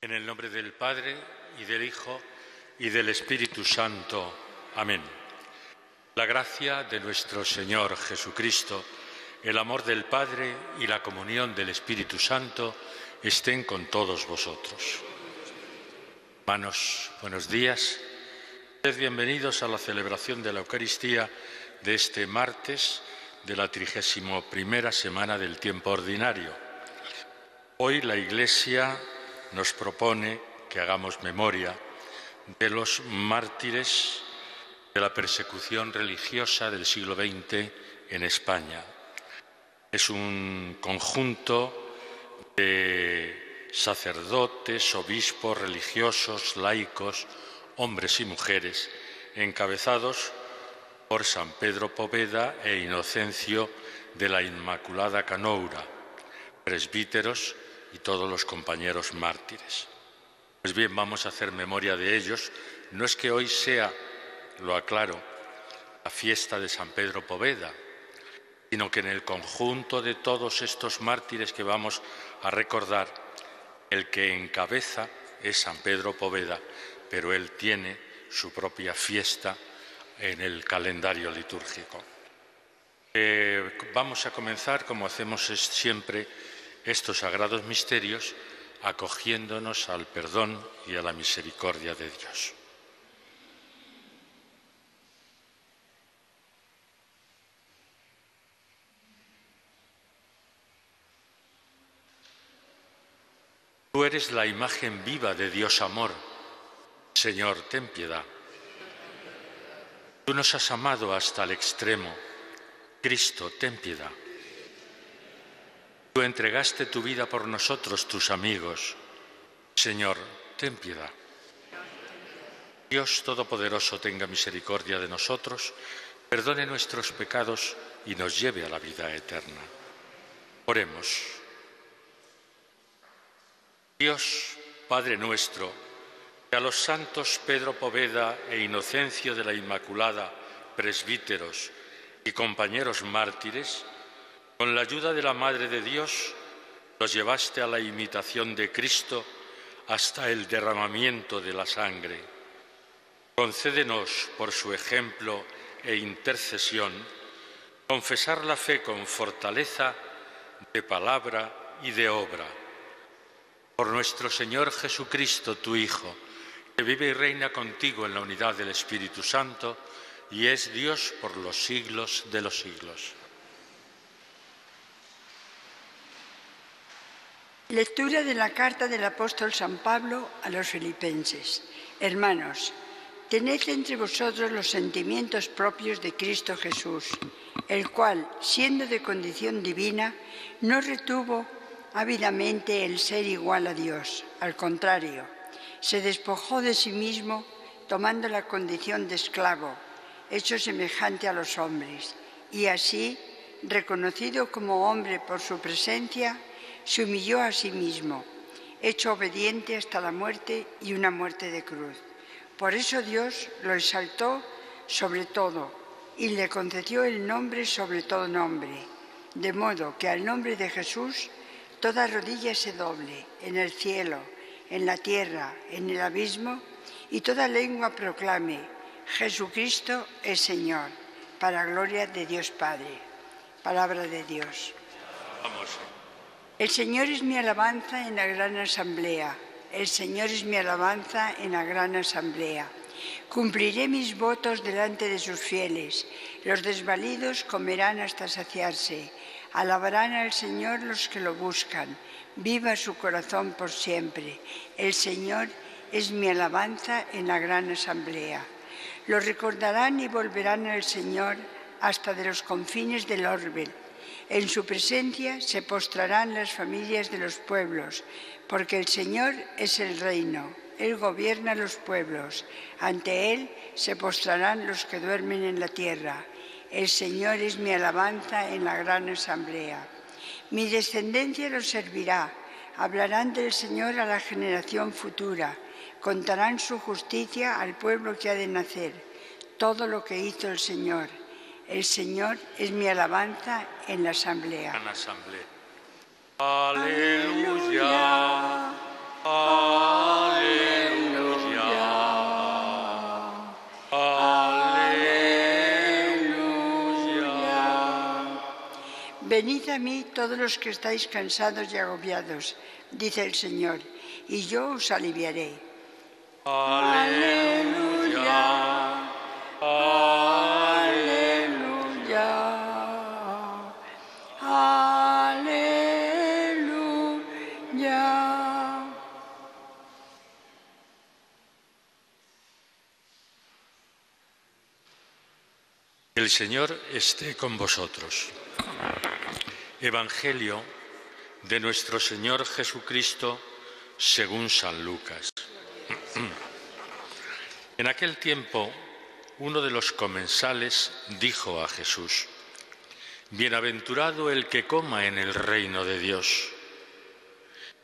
En el nombre del Padre, y del Hijo, y del Espíritu Santo. Amén. La gracia de nuestro Señor Jesucristo, el amor del Padre y la comunión del Espíritu Santo estén con todos vosotros. Hermanos, buenos días. Sed bienvenidos a la celebración de la Eucaristía de este martes de la 31ª semana del tiempo ordinario. Hoy la Iglesia nos propone que hagamos memoria de los mártires de la persecución religiosa del siglo XX en España. Es un conjunto de sacerdotes, obispos, religiosos, laicos, hombres y mujeres, encabezados por San Pedro Poveda e Inocencio de la Inmaculada Canoura, presbíteros y todos los compañeros mártires. Pues bien, vamos a hacer memoria de ellos. No es que hoy sea, lo aclaro, la fiesta de San Pedro Poveda, sino que en el conjunto de todos estos mártires que vamos a recordar, el que encabeza es San Pedro Poveda, pero él tiene su propia fiesta en el calendario litúrgico. Vamos a comenzar, como hacemos siempre, estos sagrados misterios, acogiéndonos al perdón y a la misericordia de Dios. Tú eres la imagen viva de Dios amor. Señor, ten piedad. Tú nos has amado hasta el extremo. Cristo, ten piedad. Tú entregaste tu vida por nosotros, tus amigos. Señor, ten piedad. Dios Todopoderoso tenga misericordia de nosotros, perdone nuestros pecados y nos lleve a la vida eterna. Oremos. Dios, Padre nuestro, que a los santos Pedro Poveda e Inocencio de la Inmaculada, presbíteros y compañeros mártires, con la ayuda de la Madre de Dios, los llevaste a la imitación de Cristo hasta el derramamiento de la sangre. Concédenos, por su ejemplo e intercesión, confesar la fe con fortaleza de palabra y de obra. Por nuestro Señor Jesucristo, tu Hijo, que vive y reina contigo en la unidad del Espíritu Santo y es Dios por los siglos de los siglos. Lectura de la carta del apóstol San Pablo a los filipenses. Hermanos, tened entre vosotros los sentimientos propios de Cristo Jesús, el cual, siendo de condición divina, no retuvo ávidamente el ser igual a Dios. Al contrario, se despojó de sí mismo, tomando la condición de esclavo, hecho semejante a los hombres, y así, reconocido como hombre por su presencia, se humilló a sí mismo, hecho obediente hasta la muerte y una muerte de cruz. Por eso Dios lo exaltó sobre todo y le concedió el nombre sobre todo nombre, de modo que al nombre de Jesús toda rodilla se doble, en el cielo, en la tierra, en el abismo, y toda lengua proclame: Jesucristo es Señor, para gloria de Dios Padre. Palabra de Dios. Vamos. El Señor es mi alabanza en la gran asamblea. El Señor es mi alabanza en la gran asamblea. Cumpliré mis votos delante de sus fieles. Los desvalidos comerán hasta saciarse. Alabarán al Señor los que lo buscan. Viva su corazón por siempre. El Señor es mi alabanza en la gran asamblea. Lo recordarán y volverán al Señor hasta de los confines del orbe. En su presencia se postrarán las familias de los pueblos, porque el Señor es el reino. Él gobierna los pueblos. Ante Él se postrarán los que duermen en la tierra. El Señor es mi alabanza en la gran asamblea. Mi descendencia los servirá. Hablarán del Señor a la generación futura. Contarán su justicia al pueblo que ha de nacer. Todo lo que hizo el Señor. El Señor es mi alabanza en la asamblea. Aleluya. Aleluya. a mí todos los que estáis cansados y agobiados, dice el Señor, y yo os aliviaré. Aleluya. Aleluya. Aleluya. El Señor esté con vosotros. Evangelio de nuestro Señor Jesucristo según San Lucas. En aquel tiempo, uno de los comensales dijo a Jesús: «Bienaventurado el que coma en el reino de Dios».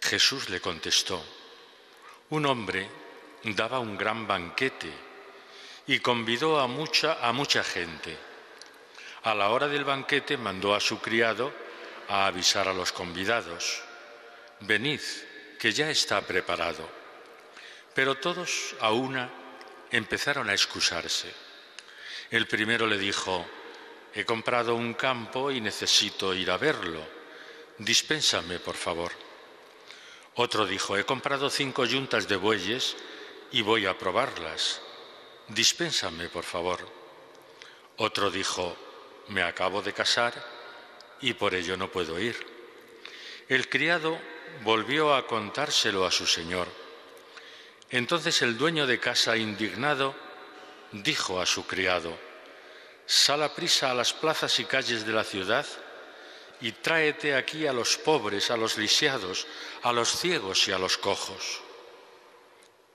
Jesús le contestó: «Un hombre daba un gran banquete y convidó a mucha gente. A la hora del banquete mandó a su criado a avisar a los convidados: «Venid, que ya está preparado». Pero todos a una empezaron a excusarse. El primero le dijo: «He comprado un campo y necesito ir a verlo. Dispénsame, por favor». Otro dijo: «He comprado 5 yuntas de bueyes y voy a probarlas. Dispénsame, por favor». Otro dijo: «Me acabo de casar y por ello no puedo ir». El criado volvió a contárselo a su señor. Entonces el dueño de casa, indignado, dijo a su criado: «Sal aprisa a las plazas y calles de la ciudad y tráete aquí a los pobres, a los lisiados, a los ciegos y a los cojos».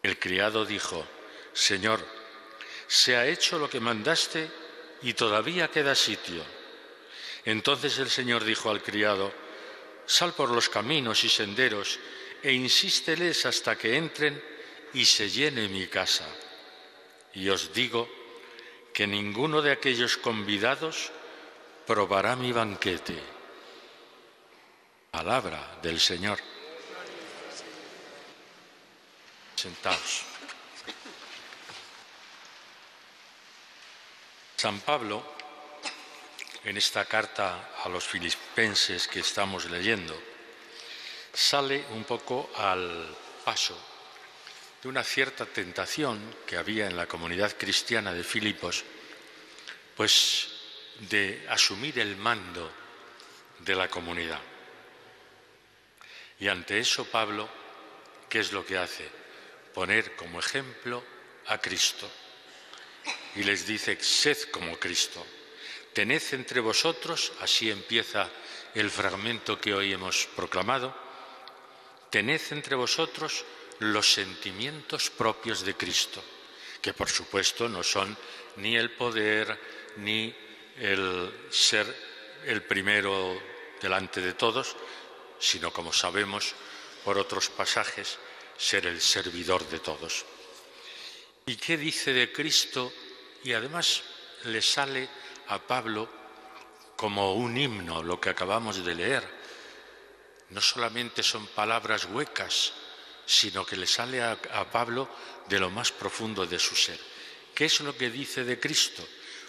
El criado dijo: «Señor, se ha hecho lo que mandaste y todavía queda sitio». Entonces el Señor dijo al criado: «Sal por los caminos y senderos e insísteles hasta que entren y se llene mi casa. Y os digo que ninguno de aquellos convidados probará mi banquete». Palabra del Señor. Sentaos. San Pablo, en esta carta a los filipenses que estamos leyendo, sale un poco al paso de una cierta tentación que había en la comunidad cristiana de Filipos, pues de asumir el mando de la comunidad. Y ante eso Pablo, ¿qué es lo que hace? Poner como ejemplo a Cristo. Y les dice: «Sed como Cristo, tened entre vosotros», así empieza el fragmento que hoy hemos proclamado, «tened entre vosotros los sentimientos propios de Cristo», que por supuesto no son ni el poder ni el ser el primero delante de todos, sino, como sabemos por otros pasajes, ser el servidor de todos. ¿Y qué dice de Cristo? Y además le sale a Pablo como un himno lo que acabamos de leer. No solamente son palabras huecas, sino que le sale a Pablo de lo más profundo de su ser. ¿Qué es lo que dice de Cristo?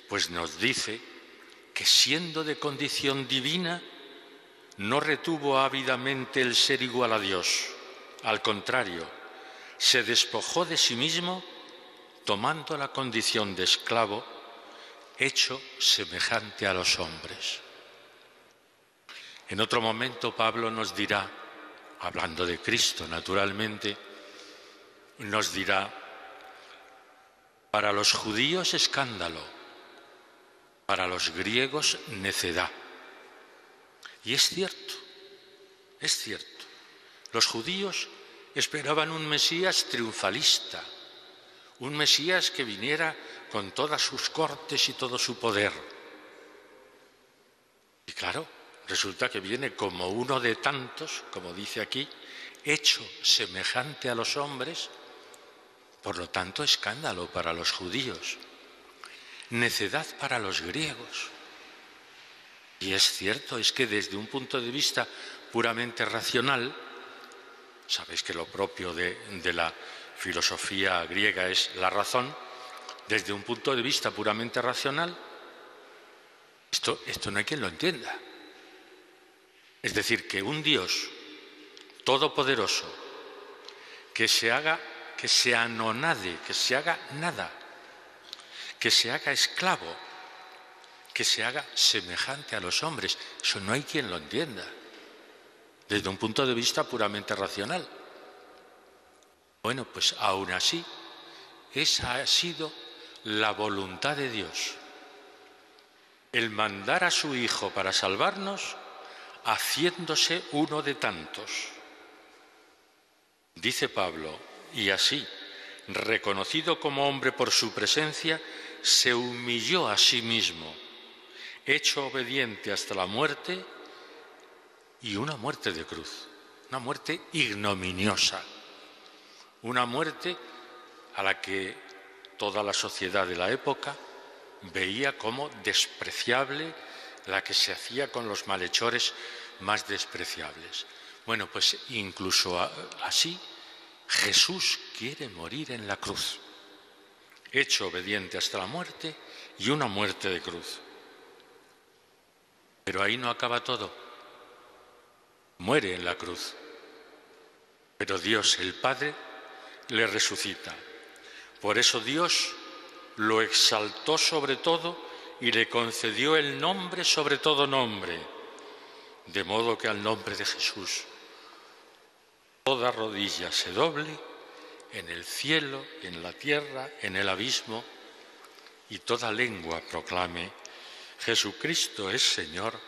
Pues nos dice que, siendo de condición divina, no retuvo ávidamente el ser igual a Dios. Al contrario, se despojó de sí mismo, tomando la condición de esclavo, hecho semejante a los hombres. En otro momento Pablo nos dirá, hablando de Cristo naturalmente, nos dirá: «Para los judíos escándalo, para los griegos necedad». Y es cierto, es cierto. Los judíos esperaban un Mesías triunfalista, un Mesías que viniera con todas sus cortes y todo su poder. Y claro, resulta que viene como uno de tantos, como dice aquí, hecho semejante a los hombres, por lo tanto escándalo para los judíos, necedad para los griegos. Y es cierto, es que desde un punto de vista puramente racional, sabéis que lo propio de la filosofía griega es la razón, desde un punto de vista puramente racional, esto no hay quien lo entienda. Es decir, que un Dios todopoderoso que se anonade, que se haga nada, que se haga esclavo, que se haga semejante a los hombres, eso no hay quien lo entienda, desde un punto de vista puramente racional. Bueno, pues aún así, esa ha sido la voluntad de Dios, el mandar a su Hijo para salvarnos, haciéndose uno de tantos. Dice Pablo, y así, reconocido como hombre por su presencia, se humilló a sí mismo, hecho obediente hasta la muerte, y una muerte de cruz, una muerte ignominiosa, una muerte a la que toda la sociedad de la época veía como despreciable, la que se hacía con los malhechores más despreciables. Bueno, pues incluso así Jesús quiere morir en la cruz, hecho obediente hasta la muerte y una muerte de cruz. Pero ahí no acaba todo. Muere en la cruz, pero Dios el Padre le resucita. Por eso Dios lo exaltó sobre todo y le concedió el nombre sobre todo nombre, de modo que al nombre de Jesús toda rodilla se doble en el cielo, en la tierra, en el abismo, y toda lengua proclame: Jesucristo es Señor,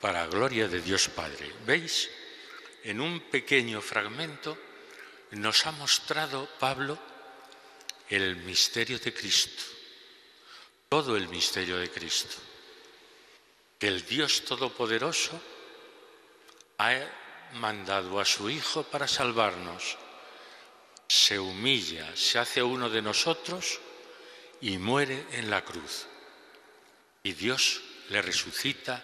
para gloria de Dios Padre. ¿Veis? En un pequeño fragmento nos ha mostrado Pablo el misterio de Cristo, todo el misterio de Cristo, que el Dios Todopoderoso ha mandado a su Hijo para salvarnos, se humilla, se hace uno de nosotros y muere en la cruz. Y Dios le resucita,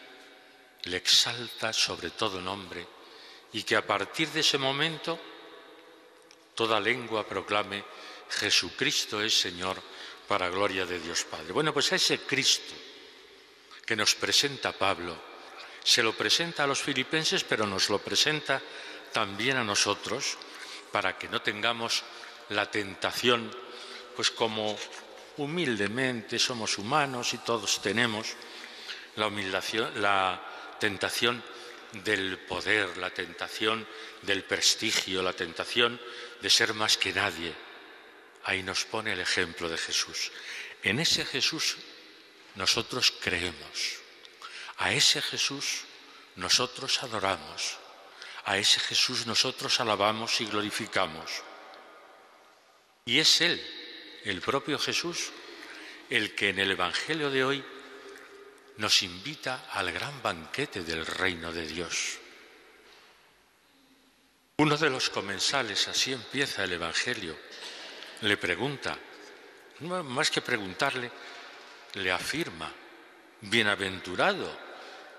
le exalta sobre todo nombre, y que a partir de ese momento toda lengua proclame: Jesucristo es Señor, para gloria de Dios Padre. Bueno, pues a ese Cristo que nos presenta Pablo, se lo presenta a los filipenses, pero nos lo presenta también a nosotros, para que no tengamos la tentación, pues como humildemente somos humanos y todos tenemos la tentación del poder, la tentación del prestigio, la tentación de ser más que nadie. Ahí nos pone el ejemplo de Jesús. En ese Jesús nosotros creemos, a ese Jesús nosotros adoramos, a ese Jesús nosotros alabamos y glorificamos. Y es Él, el propio Jesús, el que en el Evangelio de hoy nos invita al gran banquete del reino de Dios. Uno de los comensales, así empieza el Evangelio, le pregunta, más que preguntarle, le afirma: bienaventurado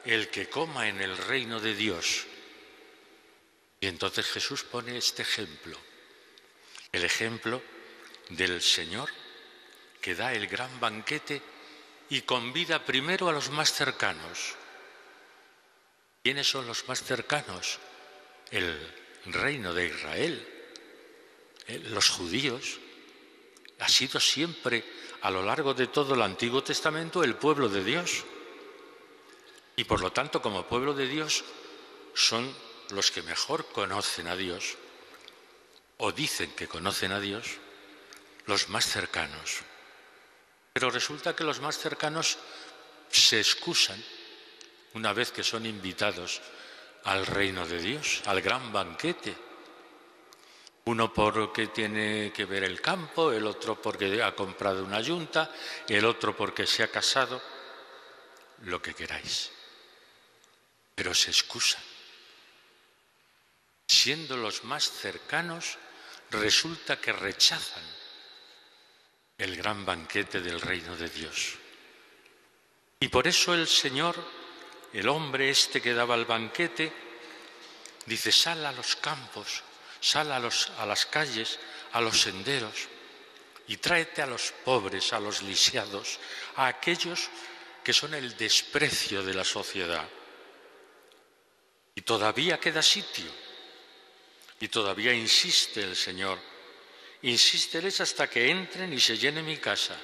el que coma en el reino de Dios. Y entonces Jesús pone este ejemplo, el ejemplo del Señor que da el gran banquete y convida primero a los más cercanos. ¿Quiénes son los más cercanos? El reino de Israel, los judíos. Ha sido siempre, a lo largo de todo el Antiguo Testamento, el pueblo de Dios. Y por lo tanto, como pueblo de Dios, son los que mejor conocen a Dios, o dicen que conocen a Dios, los más cercanos. Pero resulta que los más cercanos se excusan una vez que son invitados al reino de Dios, al gran banquete. Uno porque tiene que ver el campo, el otro porque ha comprado una yunta, el otro porque se ha casado, lo que queráis. Pero se excusan. Siendo los más cercanos, resulta que rechazan el gran banquete del reino de Dios. Y por eso el Señor, el hombre este que daba el banquete, dice: sal a los campos, sal a las calles, a los senderos, y tráete a los pobres, a los lisiados, a aquellos que son el desprecio de la sociedad. Y todavía queda sitio. Y todavía insiste el Señor. Insísteles hasta que entren y se llene mi casa.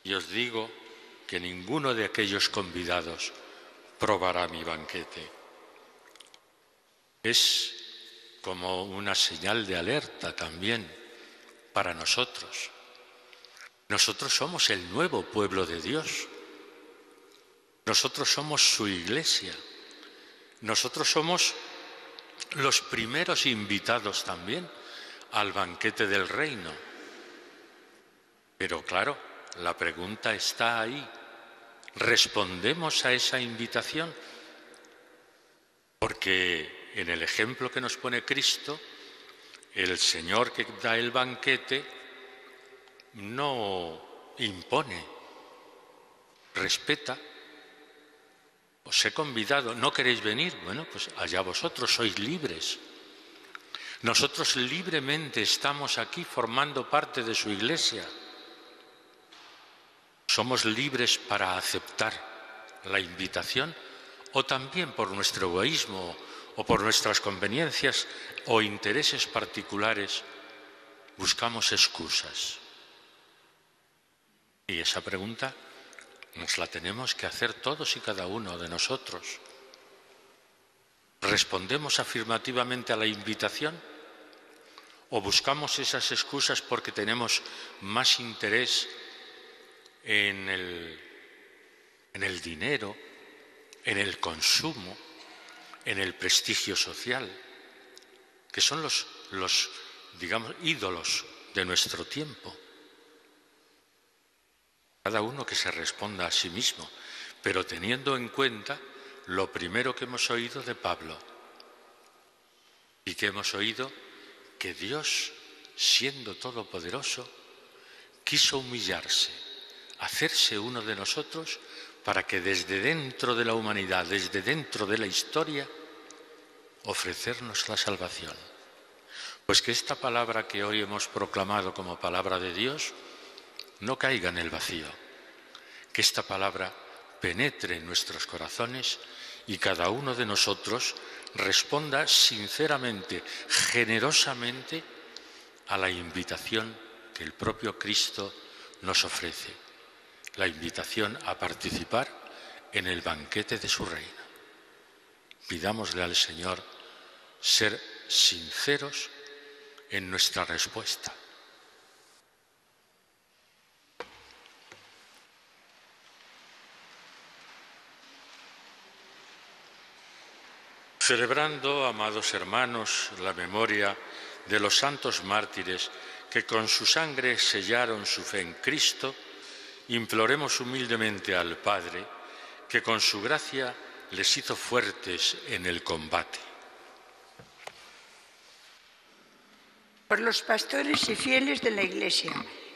Y os digo que ninguno de aquellos convidados probará mi banquete. Es como una señal de alerta también para nosotros. Nosotros somos el nuevo pueblo de Dios. Nosotros somos su iglesia. Nosotros somos los primeros invitados también al banquete del reino. Pero claro, la pregunta está ahí. ¿Respondemos a esa invitación? Porque en el ejemplo que nos pone Cristo, el Señor que da el banquete no impone, respeta. Os he convidado, ¿no queréis venir? Bueno, pues allá vosotros, sois libres. Nosotros libremente estamos aquí formando parte de su iglesia. Somos libres para aceptar la invitación o también por nuestro egoísmo o por nuestras conveniencias o intereses particulares buscamos excusas. Y esa pregunta nos la tenemos que hacer todos y cada uno de nosotros. ¿Respondemos afirmativamente a la invitación o buscamos esas excusas porque tenemos más interés en el dinero, en el consumo, en el prestigio social, que son los digamos, ídolos de nuestro tiempo? Cada uno que se responda a sí mismo, pero teniendo en cuenta lo primero que hemos oído de Pablo y que hemos oído que Dios, siendo todopoderoso, quiso humillarse, hacerse uno de nosotros para que desde dentro de la humanidad, desde dentro de la historia, ofrecernos la salvación. Pues que esta palabra que hoy hemos proclamado como palabra de Dios no caiga en el vacío, que esta palabra penetre en nuestros corazones y cada uno de nosotros responda sinceramente, generosamente a la invitación que el propio Cristo nos ofrece, la invitación a participar en el banquete de su reino. Pidámosle al Señor ser sinceros en nuestra respuesta. Celebrando, amados hermanos, la memoria de los santos mártires que con su sangre sellaron su fe en Cristo, imploremos humildemente al Padre que con su gracia les hizo fuertes en el combate. Por los pastores y fieles de la Iglesia,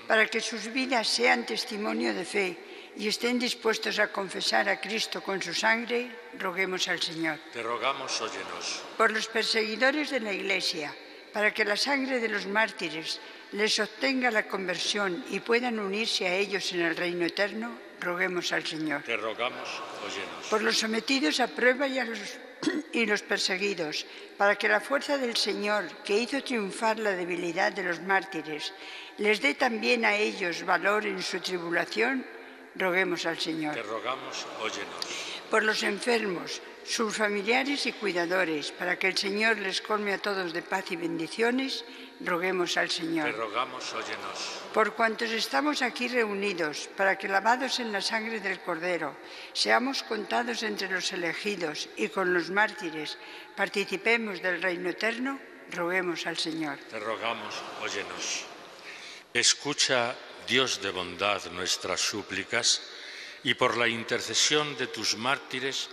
para que sus vidas sean testimonio de fe y estén dispuestos a confesar a Cristo con su sangre, roguemos al Señor. Te rogamos, óyenos. Por los perseguidores de la Iglesia, para que la sangre de los mártires les obtenga la conversión y puedan unirse a ellos en el reino eterno, roguemos al Señor. Te rogamos, óyenos. Por los sometidos a prueba y los perseguidos, para que la fuerza del Señor, que hizo triunfar la debilidad de los mártires, les dé también a ellos valor en su tribulación, roguemos al Señor. Te rogamos, óyenos. Por los enfermos, sus familiares y cuidadores, para que el Señor les colme a todos de paz y bendiciones, roguemos al Señor. Te rogamos, óyenos. Por cuantos estamos aquí reunidos, para que lavados en la sangre del Cordero, seamos contados entre los elegidos y con los mártires, participemos del reino eterno, roguemos al Señor. Te rogamos, óyenos. Escucha, Dios de bondad, nuestras súplicas, y por la intercesión de tus mártires,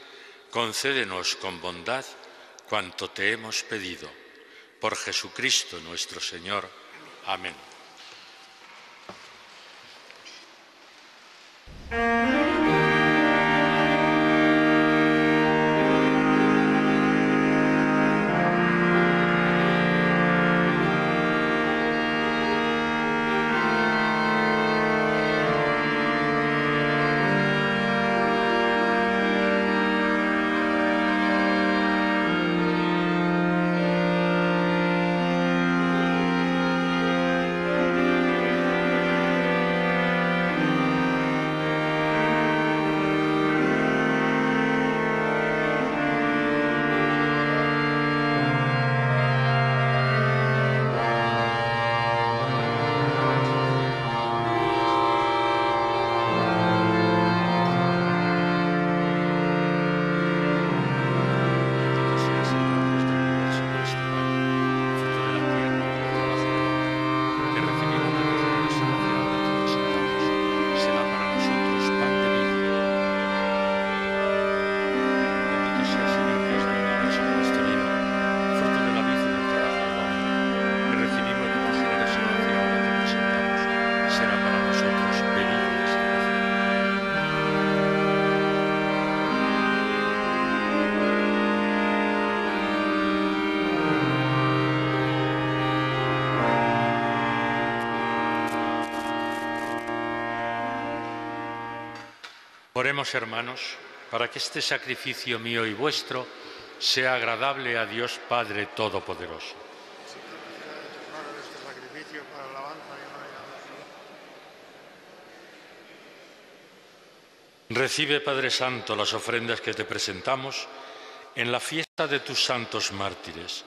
concédenos con bondad cuanto te hemos pedido. Por Jesucristo nuestro Señor. Amén. Oremos, hermanos, para que este sacrificio mío y vuestro sea agradable a Dios Padre Todopoderoso. Recibe, Padre Santo, las ofrendas que te presentamos en la fiesta de tus santos mártires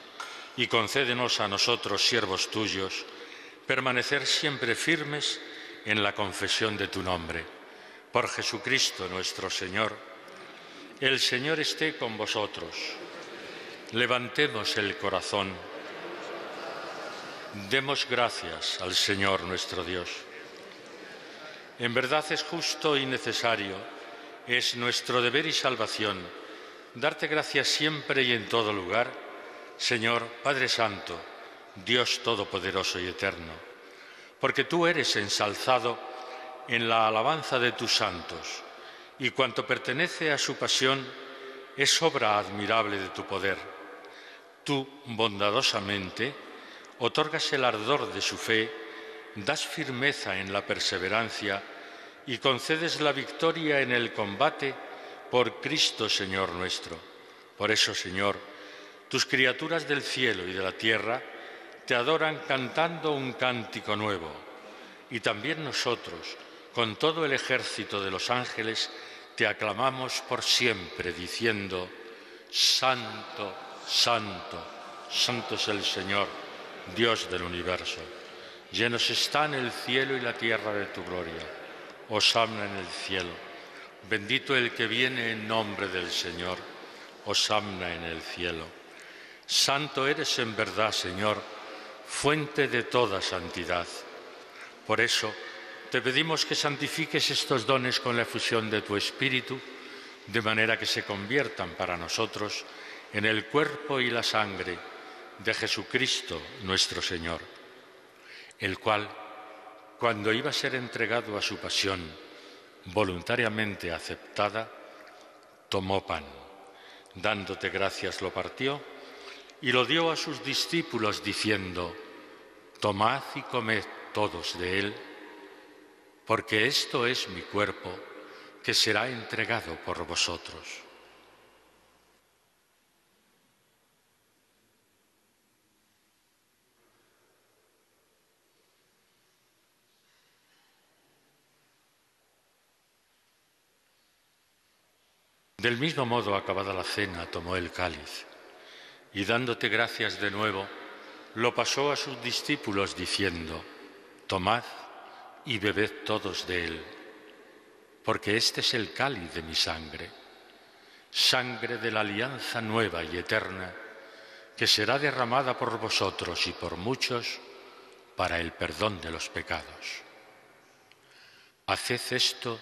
y concédenos a nosotros, siervos tuyos, permanecer siempre firmes en la confesión de tu nombre. Por Jesucristo nuestro Señor. El Señor esté con vosotros. Levantemos el corazón. Demos gracias al Señor nuestro Dios. En verdad es justo y necesario, es nuestro deber y salvación, darte gracias siempre y en todo lugar, Señor Padre Santo, Dios Todopoderoso y Eterno, porque tú eres ensalzado en la alabanza de tus santos, y cuanto pertenece a su pasión es obra admirable de tu poder. Tú, bondadosamente, otorgas el ardor de su fe, das firmeza en la perseverancia y concedes la victoria en el combate por Cristo Señor nuestro. Por eso, Señor, tus criaturas del cielo y de la tierra te adoran cantando un cántico nuevo, y también nosotros, con todo el ejército de los ángeles, te aclamamos por siempre, diciendo: Santo, Santo, Santo es el Señor, Dios del universo. Llenos están el cielo y la tierra de tu gloria. Hosanna en el cielo. Bendito el que viene en nombre del Señor. Hosanna en el cielo. Santo eres en verdad, Señor, fuente de toda santidad. Por eso, te pedimos que santifiques estos dones con la efusión de tu Espíritu, de manera que se conviertan para nosotros en el cuerpo y la sangre de Jesucristo nuestro Señor, el cual, cuando iba a ser entregado a su pasión, voluntariamente aceptada, tomó pan, dándote gracias lo partió y lo dio a sus discípulos diciendo: Tomad y comed todos de él, porque esto es mi cuerpo, que será entregado por vosotros. Del mismo modo, acabada la cena, tomó el cáliz y, dándote gracias de nuevo, lo pasó a sus discípulos diciendo: Tomad y bebed todos de él, porque este es el cáliz de mi sangre, sangre de la alianza nueva y eterna, que será derramada por vosotros y por muchos para el perdón de los pecados. Haced esto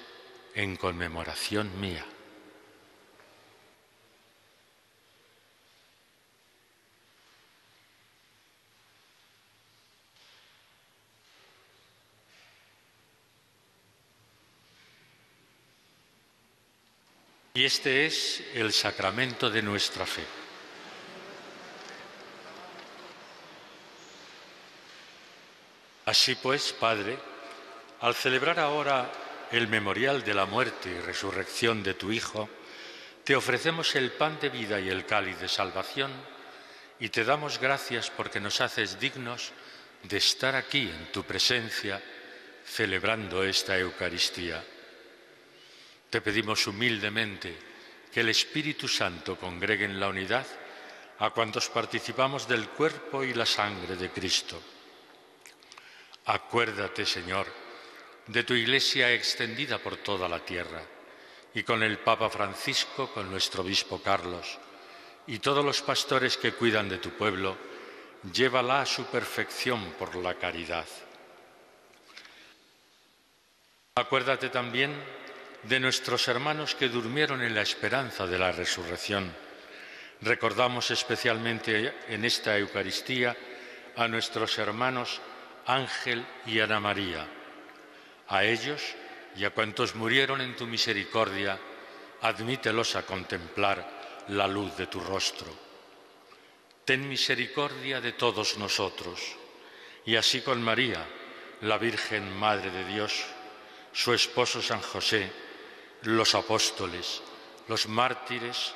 en conmemoración mía. Y este es el sacramento de nuestra fe. Así pues, Padre, al celebrar ahora el memorial de la muerte y resurrección de tu Hijo, te ofrecemos el pan de vida y el cáliz de salvación, y te damos gracias porque nos haces dignos de estar aquí en tu presencia, celebrando esta Eucaristía. Te pedimos humildemente que el Espíritu Santo congregue en la unidad a cuantos participamos del cuerpo y la sangre de Cristo. Acuérdate, Señor, de tu Iglesia extendida por toda la tierra, y con el Papa Francisco, con nuestro obispo Carlos, y todos los pastores que cuidan de tu pueblo, llévala a su perfección por la caridad. Acuérdate también de nuestros hermanos que durmieron en la esperanza de la resurrección. Recordamos especialmente en esta Eucaristía a nuestros hermanos Ángel y Ana María. A ellos y a cuantos murieron en tu misericordia, admítelos a contemplar la luz de tu rostro. Ten misericordia de todos nosotros, y así con María, la Virgen Madre de Dios, su esposo San José, los apóstoles, los mártires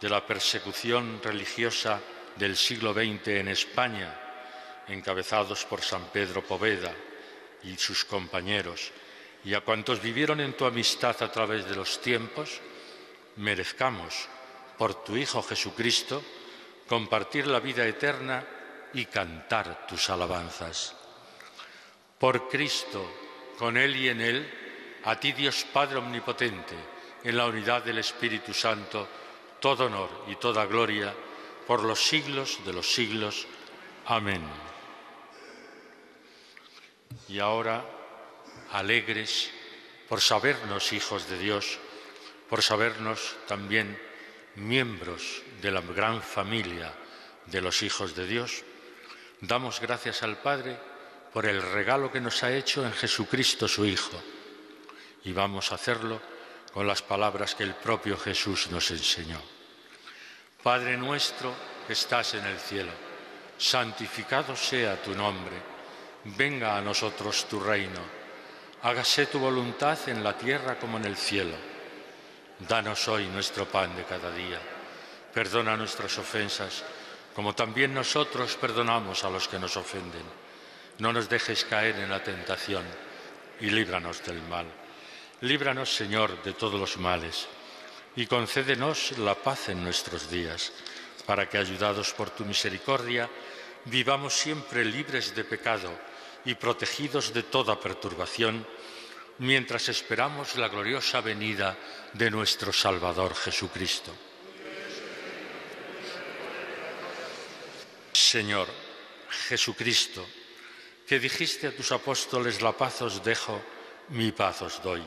de la persecución religiosa del siglo XX en España, encabezados por San Pedro Poveda y sus compañeros, y a cuantos vivieron en tu amistad a través de los tiempos, merezcamos, por tu Hijo Jesucristo, compartir la vida eterna y cantar tus alabanzas. Por Cristo, con Él y en Él, a ti Dios Padre Omnipotente, en la unidad del Espíritu Santo, todo honor y toda gloria, por los siglos de los siglos. Amén. Y ahora, alegres por sabernos hijos de Dios, por sabernos también miembros de la gran familia de los hijos de Dios, damos gracias al Padre por el regalo que nos ha hecho en Jesucristo su Hijo. Y vamos a hacerlo con las palabras que el propio Jesús nos enseñó. Padre nuestro que estás en el cielo, santificado sea tu nombre. Venga a nosotros tu reino. Hágase tu voluntad en la tierra como en el cielo. Danos hoy nuestro pan de cada día. Perdona nuestras ofensas, como también nosotros perdonamos a los que nos ofenden. No nos dejes caer en la tentación y líbranos del mal. Líbranos, Señor, de todos los males y concédenos la paz en nuestros días, para que, ayudados por tu misericordia, vivamos siempre libres de pecado y protegidos de toda perturbación, mientras esperamos la gloriosa venida de nuestro Salvador Jesucristo. Señor Jesucristo, que dijiste a tus apóstoles: la paz os dejo, mi paz os doy.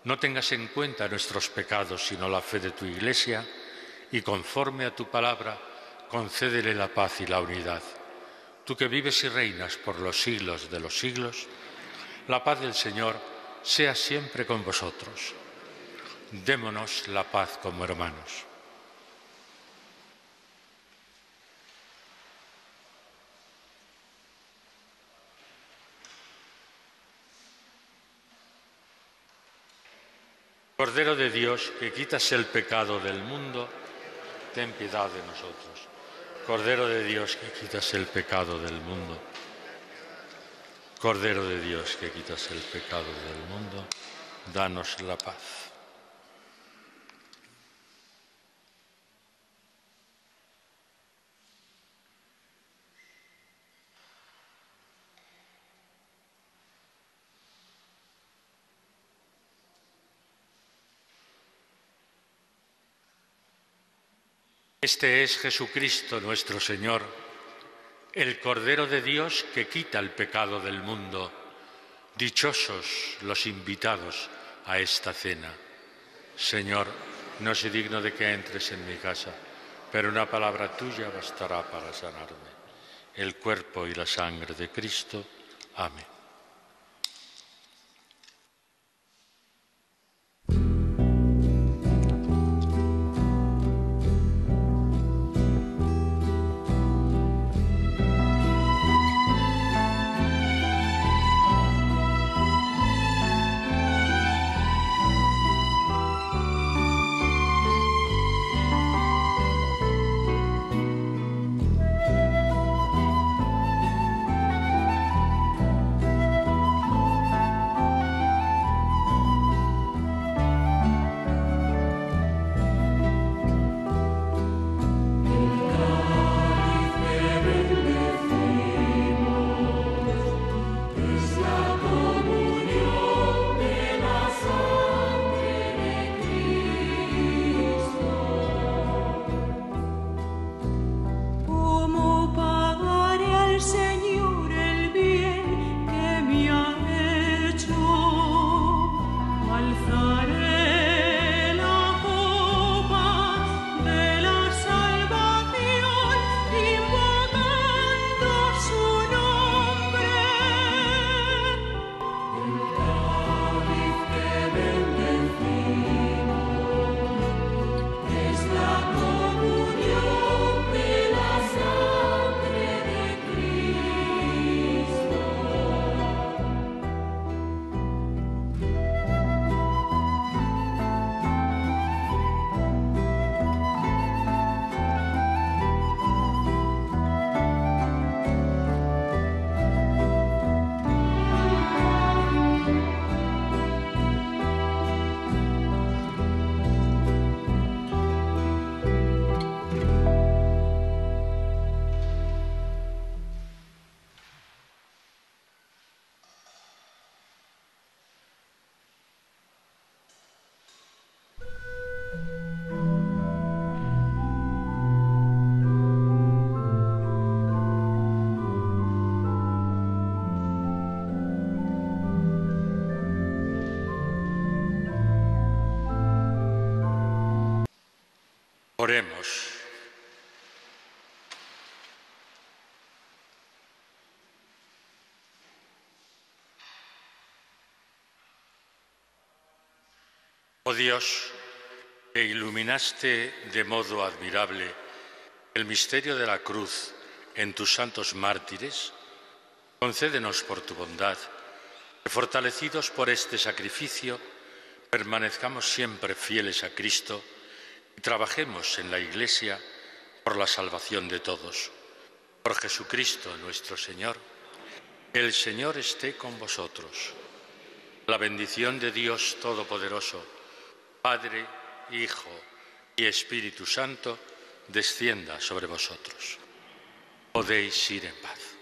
No tengas en cuenta nuestros pecados, sino la fe de tu Iglesia, y conforme a tu palabra, concédele la paz y la unidad. Tú que vives y reinas por los siglos de los siglos, la paz del Señor sea siempre con vosotros. Démonos la paz como hermanos. Cordero de Dios, que quitas el pecado del mundo, ten piedad de nosotros. Cordero de Dios, que quitas el pecado del mundo. Cordero de Dios, que quitas el pecado del mundo, danos la paz. Este es Jesucristo nuestro Señor, el Cordero de Dios que quita el pecado del mundo. Dichosos los invitados a esta cena. Señor, no soy digno de que entres en mi casa, pero una palabra tuya bastará para sanarme. El cuerpo y la sangre de Cristo. Amén. Oh Dios, que iluminaste de modo admirable el misterio de la cruz en tus santos mártires, concédenos por tu bondad que, fortalecidos por este sacrificio, permanezcamos siempre fieles a Cristo y trabajemos en la Iglesia por la salvación de todos. Por Jesucristo nuestro Señor. El Señor esté con vosotros. La bendición de Dios Todopoderoso, Padre, Hijo y Espíritu Santo, descienda sobre vosotros. Podéis ir en paz.